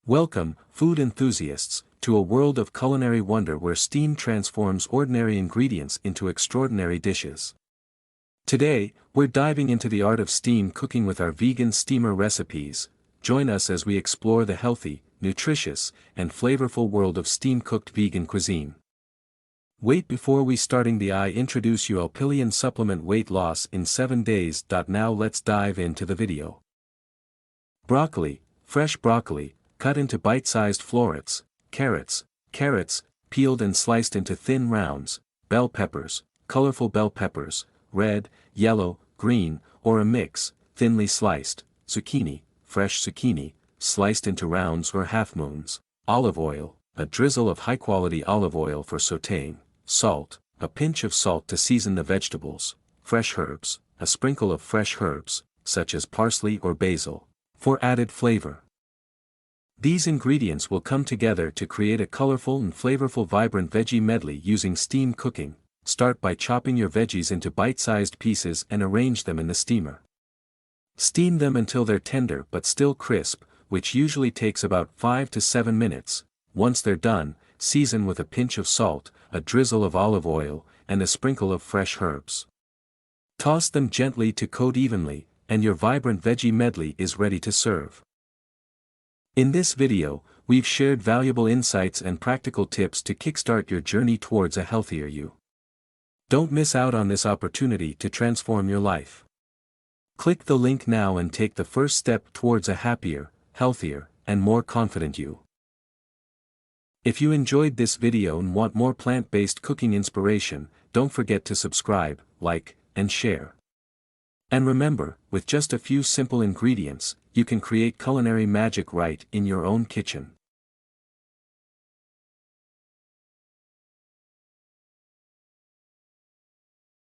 Welcome, food enthusiasts, to a world of culinary wonder where steam transforms ordinary ingredients into extraordinary dishes. Today, we're diving into the art of steam cooking with our vegan steamer recipes. Join us as we explore the healthy, nutritious, and flavorful world of steam-cooked vegan cuisine. Wait, before we starting I introduce you Alpillion supplement weight loss in 7 days. Now let's dive into the video. Broccoli, fresh broccoli, cut into bite-sized florets, carrots, peeled and sliced into thin rounds, bell peppers, colorful bell peppers, red, yellow, green, or a mix, thinly sliced, zucchini, fresh zucchini, sliced into rounds or half-moons, olive oil, a drizzle of high-quality olive oil for sautéing, salt, a pinch of salt to season the vegetables, fresh herbs, a sprinkle of fresh herbs, such as parsley or basil, for added flavor. These ingredients will come together to create a colorful and flavorful vibrant veggie medley using steam cooking. Start by chopping your veggies into bite-sized pieces and arrange them in the steamer. Steam them until they're tender but still crisp, which usually takes about 5 to 7 minutes. Once they're done, season with a pinch of salt, a drizzle of olive oil, and a sprinkle of fresh herbs. Toss them gently to coat evenly, and your vibrant veggie medley is ready to serve. In this video, we've shared valuable insights and practical tips to kickstart your journey towards a healthier you. Don't miss out on this opportunity to transform your life. Click the link now and take the first step towards a happier, healthier, and more confident you. If you enjoyed this video and want more plant-based cooking inspiration, don't forget to subscribe, like, and share. And remember, with just a few simple ingredients, you can create culinary magic right in your own kitchen.